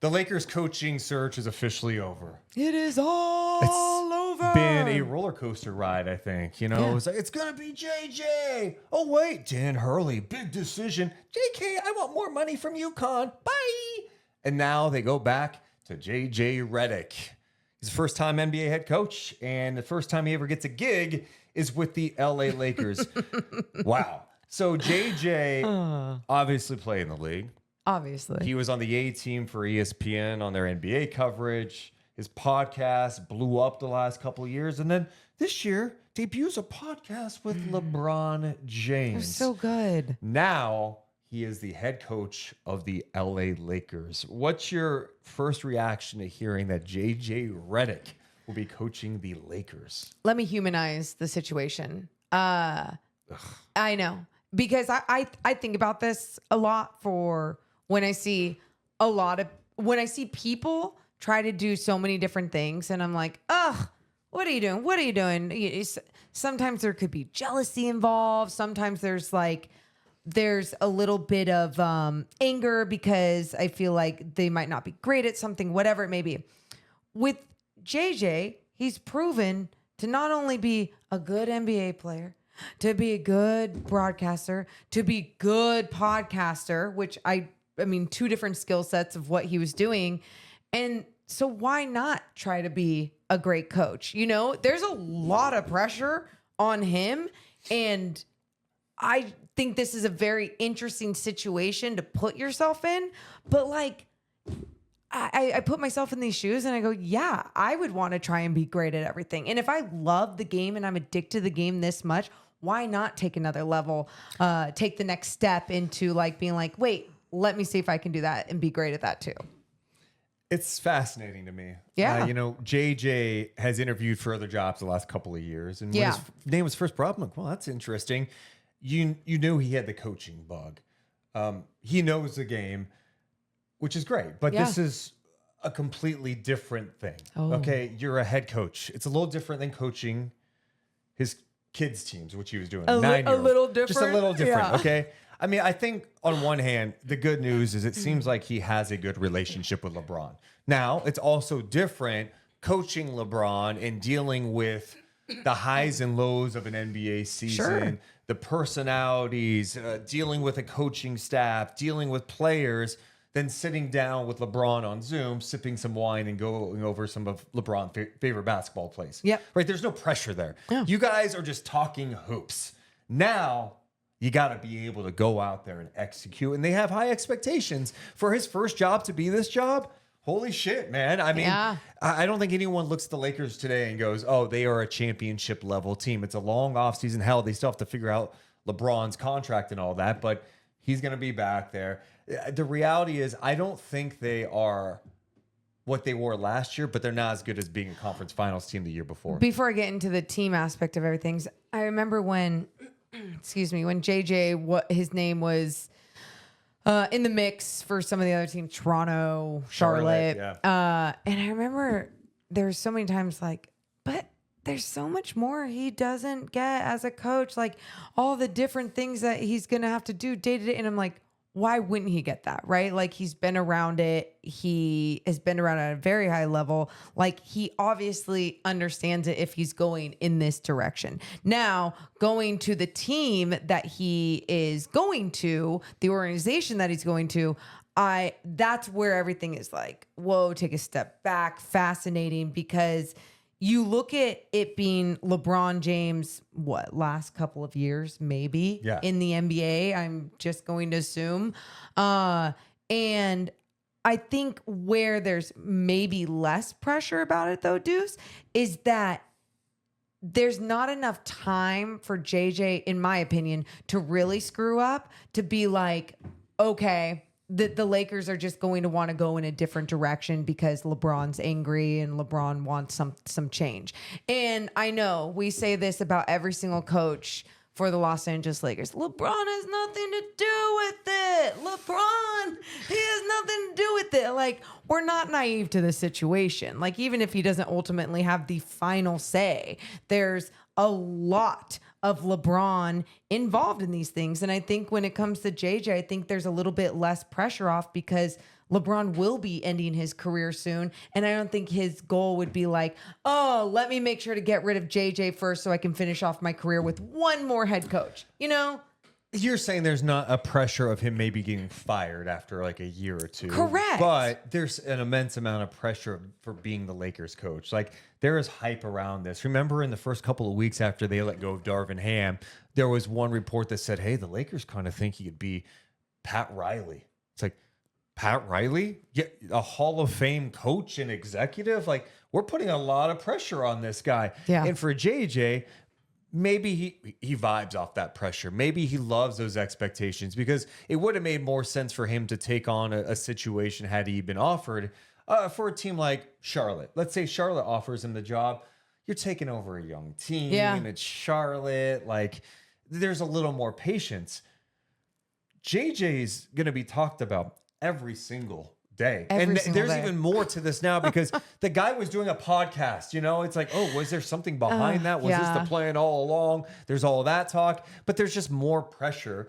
The Lakers coaching search is officially over. It is all over. Been a roller coaster ride, I think. You know, Yeah. it's like, it's going to be JJ. Oh, wait, Dan Hurley, big decision. JK, I want more money from UConn. Bye. And now they go back to JJ Redick. He's the first time NBA head coach, and the first time he ever gets a gig is with the LA Lakers. Wow. So JJ obviously played in the league. Obviously. He was on the A team for ESPN on their NBA coverage. His podcast blew up the last couple of years. And then this year debuts a podcast with LeBron James. They're so good. Now he is the head coach of the LA Lakers. What's your first reaction to hearing that JJ Redick will be coaching the Lakers? Let me humanize the situation. I know. Because I think about this a lot for when I see people try to do so many different things, and I'm like, ugh, what are you doing? What are you doing? Sometimes there could be jealousy involved. Sometimes there's a little bit of anger because I feel like they might not be great at something, whatever it may be. With JJ, he's proven to not only be a good NBA player, to be a good broadcaster, to be good podcaster, which I mean, two different skill sets of what he was doing. And so why not try to be a great coach? You know, there's a lot of pressure on him. And I think this is a very interesting situation to put yourself in. But I put myself in these shoes and I go, yeah, I would want to try and be great at everything. And if I love the game and I'm addicted to the game this much, why not take another level, take the next step into being wait, let me see if I can do that and be great at that too. It's fascinating to me. Yeah. JJ has interviewed for other jobs the last couple of years. And when his name was first brought up, I'm like, well, that's interesting. You knew he had the coaching bug. He knows the game, which is great. But this is a completely different thing. Oh. Okay, you're a head coach. It's a little different than coaching his kids' teams, which he was doing. A little different. Just a little different, Yeah. okay? I mean, I think on one hand, the good news is it seems like he has a good relationship with LeBron. Now, it's also different coaching LeBron and dealing with the highs and lows of an NBA season, the personalities, dealing with a coaching staff, dealing with players, than sitting down with LeBron on Zoom, sipping some wine and going over some of LeBron's favorite basketball plays. Yep. Right? There's no pressure there. Yeah. You guys are just talking hoops. Now, you got to be able to go out there and execute. And they have high expectations for his first job to be this job. Holy shit, man. I mean, I don't think anyone looks at the Lakers today and goes, oh, they are a championship level team. It's a long offseason. Hell, they still have to figure out LeBron's contract and all that, but he's going to be back there. The reality is, I don't think they are what they were last year, but they're not as good as being a conference finals team the year before. Before I get into the team aspect of everything, I remember when JJ, his name was in the mix for some of the other teams, Toronto, Charlotte. Yeah. And I remember there were so many times but there's so much more he doesn't get as a coach, all the different things that he's going to have to do day to day. And I'm like, why wouldn't he get that? Right? He's been around it. He has been around at a very high level. He obviously understands it if he's going in this direction. Now, going to the team that he is going to, the organization that he's going to, that's where everything is whoa, take a step back, fascinating, because you look at it being LeBron James, last couple of years, maybe in the NBA, I'm just going to assume. And I think where there's maybe less pressure about it though, Deuce, is that there's not enough time for JJ, in my opinion, to really screw up, to be okay, the Lakers are just going to want to go in a different direction because LeBron's angry and LeBron wants some change. And I know we say this about every single coach for the Los Angeles Lakers. LeBron has nothing to do with it. He has nothing to do with it. We're not naive to the situation. Even if he doesn't ultimately have the final say, there's a lot of LeBron involved in these things. And I think when it comes to JJ, I think there's a little bit less pressure off because LeBron will be ending his career soon. And I don't think his goal would be like, oh, let me make sure to get rid of JJ first so I can finish off my career with one more head coach. You know? You're saying there's not a pressure of him maybe getting fired after like a year or two. Correct. But there's an immense amount of pressure for being the Lakers coach. Like there is hype around this. Remember in the first couple of weeks after they let go of Darvin Ham, there was one report that said, hey, the Lakers kind of think he could be Pat Riley. It's like, Pat Riley? Yeah, a Hall of Fame coach and executive? Like we're putting a lot of pressure on this guy. Yeah. And for JJ, maybe he vibes off that pressure. Maybe he loves those expectations because it would have made more sense for him to take on a situation had he been offered for a team like Charlotte. Let's say Charlotte offers him the job. You're taking over a young team. Yeah. It's Charlotte. Like there's a little more patience. JJ's going to be talked about every single day. There's even more to this now because the guy was doing a podcast, you know, it's like, oh, was there something behind that? Was this the plan all along? There's all that talk, but there's just more pressure.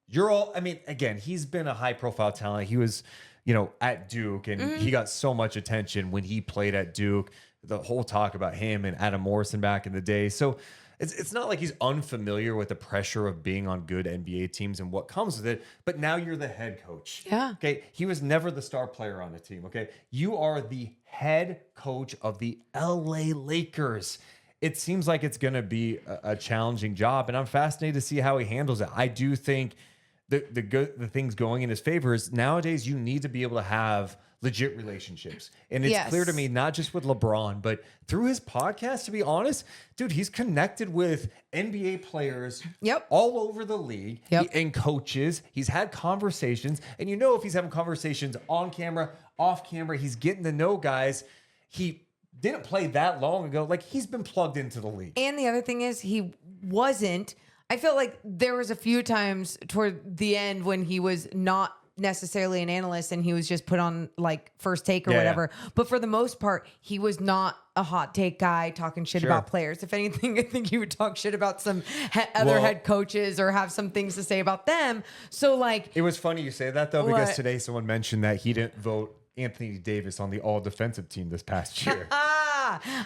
You're all, I mean, again, he's been a high profile talent. He was, you know, at Duke and he got so much attention when he played at Duke, the whole talk about him and Adam Morrison back in the day. So it's not like he's unfamiliar with the pressure of being on good NBA teams and what comes with it. But now you're the head coach. Yeah. Okay. He was never the star player on the team. Okay. You are the head coach of the LA Lakers. It seems like it's going to be a challenging job. And I'm fascinated to see how he handles it. I do think the things going in his favor is nowadays you need to be able to have legit relationships. And it's clear to me, not just with LeBron, but through his podcast, to be honest, dude, he's connected with NBA players all over the league and coaches. He's had conversations. And you know, if he's having conversations on camera, off camera, he's getting to know guys. He didn't play that long ago. Like he's been plugged into the league. And the other thing is he wasn't. I felt like there was a few times toward the end when he was not necessarily an analyst and he was just put on like First Take or whatever. But for the most part, he was not a hot take guy talking shit about players. If anything, I think he would talk shit about some other head coaches or have some things to say about them. So like, it was funny you say that though, because today someone mentioned that he didn't vote Anthony Davis on the all defensive team this past year.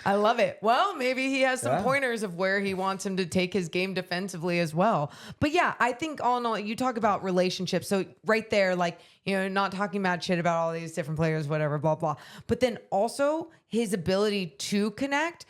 I love it. Well, maybe he has some pointers of where he wants him to take his game defensively as well. But yeah, I think all in all, you talk about relationships. So right there, like, you know, not talking mad shit about all these different players, whatever, blah, blah. But then also his ability to connect.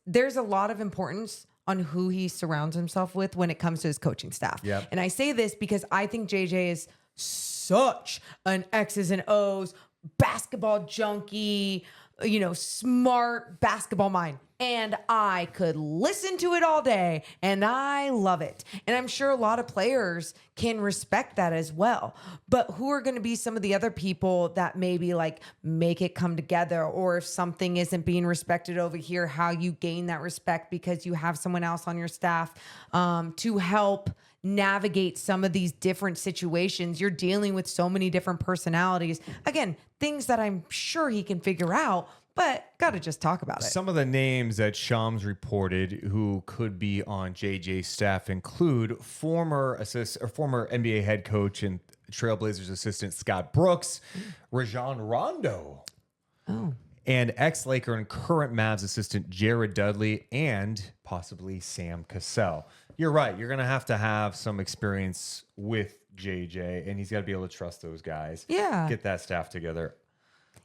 There's a lot of importance on who he surrounds himself with when it comes to his coaching staff. Yep. And I say this because I think JJ is such an X's and O's basketball junkie, you know, smart basketball mind. And I could listen to it all day and I love it. And I'm sure a lot of players can respect that as well. But who are going to be some of the other people that maybe like make it come together, or if something isn't being respected over here, how you gain that respect because you have someone else on your staff to help navigate some of these different situations. You're dealing with so many different personalities. Again, things that I'm sure he can figure out, but got to just talk about it. Some of the names that Shams reported who could be on JJ's staff include former NBA head coach and Trailblazers assistant Scott Brooks, Rajon Rondo, and ex-Laker and current Mavs assistant Jared Dudley, and possibly Sam Cassell. You're right. You're going to have some experience with JJ, and he's got to be able to trust those guys. Yeah. Get that staff together.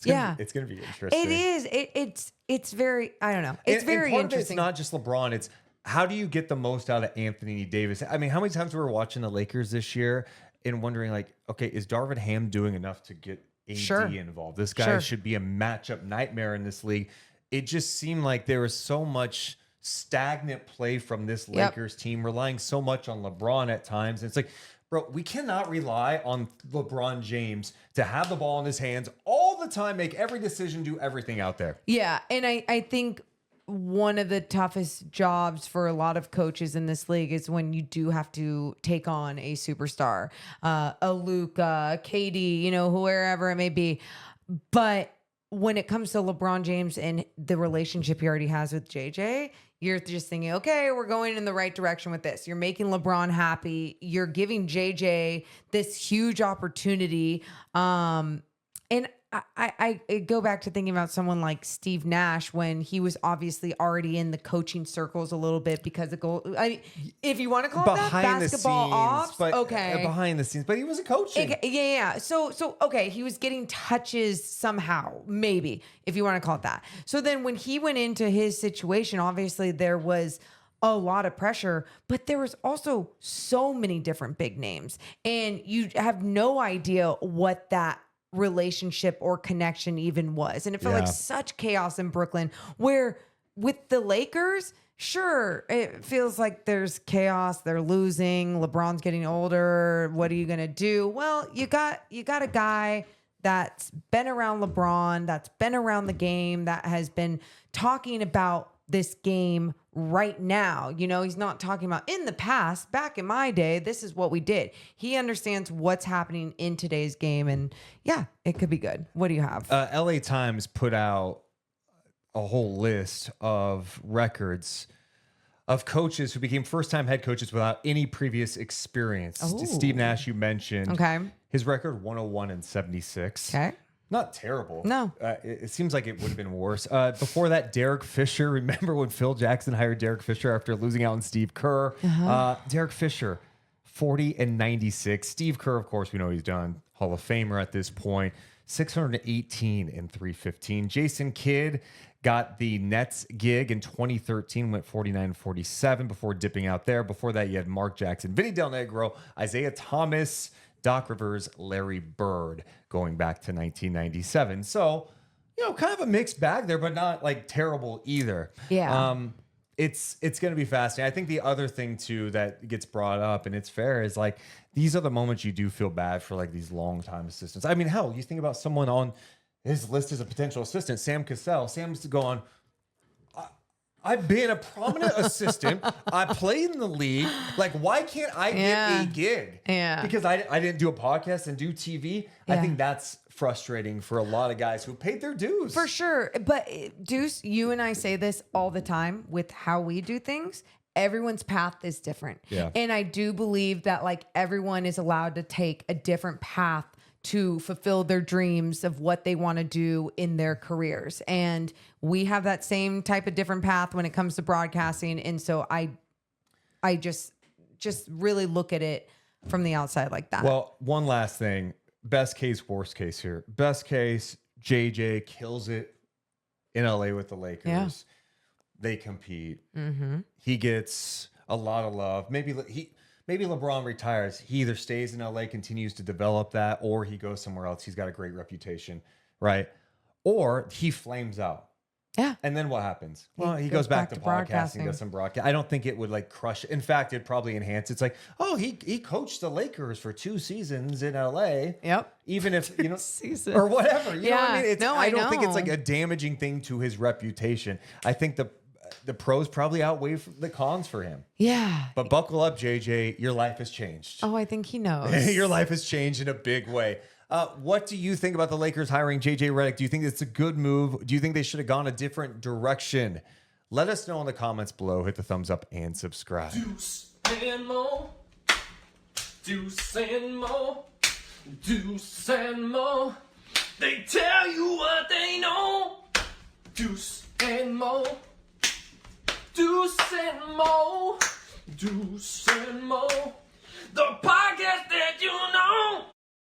It's going to be interesting. It is. It's very, I don't know. It's very interesting. It's not just LeBron. It's how do you get the most out of Anthony Davis? I mean, how many times we were watching the Lakers this year and wondering like, okay, is Darvin Ham doing enough to get AD involved? This guy should be a matchup nightmare in this league. It just seemed like there was so much stagnant play from this Lakers team, relying so much on LeBron at times. And it's like, bro, we cannot rely on LeBron James to have the ball in his hands all the time, make every decision, do everything out there. Yeah, and I think one of the toughest jobs for a lot of coaches in this league is when you do have to take on a superstar, a Luka, KD, you know, wherever it may be. But when it comes to LeBron James and the relationship he already has with JJ, you're just thinking, okay, we're going in the right direction with this. You're making LeBron happy. You're giving JJ this huge opportunity. And I go back to thinking about someone like Steve Nash when he was obviously already in the coaching circles a little bit because of goal. If you want to call it that, basketball ops, okay, behind the scenes, but he was a coaching. Yeah. So okay, he was getting touches somehow, maybe if you want to call it that. So then when he went into his situation, obviously there was a lot of pressure, but there was also so many different big names, and you have no idea what that relationship or connection even was. And it felt like such chaos in Brooklyn, where with the Lakers, sure, it feels like there's chaos. They're losing. LeBron's getting older. What are you going to do? Well, you got a guy that's been around LeBron, that's been around the game, that has been talking about this game right now. You know, he's not talking about in the past, back in my day, this is what we did. He understands what's happening in today's game, and yeah, it could be good. What do you have? LA Times put out a whole list of records of coaches who became first-time head coaches without any previous experience. Steve Nash, you mentioned. Okay. His record, 101-76. Okay. Not terrible. No. It seems like it would have been worse. Before that, Derek Fisher. Remember when Phil Jackson hired Derek Fisher after losing out on Steve Kerr? Derek Fisher, 40-96. Steve Kerr, of course, we know he's done. Hall of Famer at this point. 618-315. Jason Kidd got the Nets gig in 2013, went 49-47 before dipping out there. Before that, you had Mark Jackson, Vinny Del Negro, Isaiah Thomas, Doc Rivers, Larry Bird, going back to 1997. So, you know, kind of a mixed bag there, but not like terrible either. Yeah. It's going to be fascinating. I think the other thing too that gets brought up, and it's fair, is like these are the moments you do feel bad for like these long-time assistants. I mean, hell, you think about someone on his list as a potential assistant, Sam Cassell. Sam's going, I've been a prominent assistant. I played in the league. Like, why can't I get a gig? Yeah. Because I didn't do a podcast and do TV. I think that's frustrating for a lot of guys who paid their dues. For sure. But Deuce, you and I say this all the time with how we do things. Everyone's path is different. Yeah. And I do believe that like everyone is allowed to take a different path to fulfill their dreams of what they want to do in their careers. And we have that same type of different path when it comes to broadcasting. And so I just really look at it from the outside like that. Well, one last thing. Best case, worst case here. Best case, JJ kills it in LA with the Lakers. Yeah. They compete. Mm-hmm. He gets a lot of love. Maybe LeBron retires. He either stays in LA, continues to develop that, or he goes somewhere else. He's got a great reputation, right? Or he flames out. Yeah. And then what happens? Well, he goes back to podcasting, does some broadcast. I don't think it would like crush it. In fact, it'd probably enhance. It's like, oh, he coached the Lakers for 2 seasons in LA. Yep. Even if, you know, Season. or whatever. You know what I mean? I don't think it's know. like a damaging thing to his reputation. I think the pros probably outweigh the cons for him. Yeah. But buckle up, JJ. Your life has changed. Oh, I think he knows. Your life has changed in a big way. What do you think about the Lakers hiring JJ Redick? Do you think it's a good move? Do you think they should have gone a different direction? Let us know in the comments below. Hit the thumbs up and subscribe. Deuce and Mo. Deuce and Mo. Deuce and Mo. They tell you what they know. Deuce and Mo. Deuce and Mo. Deuce and Mo. The podcast.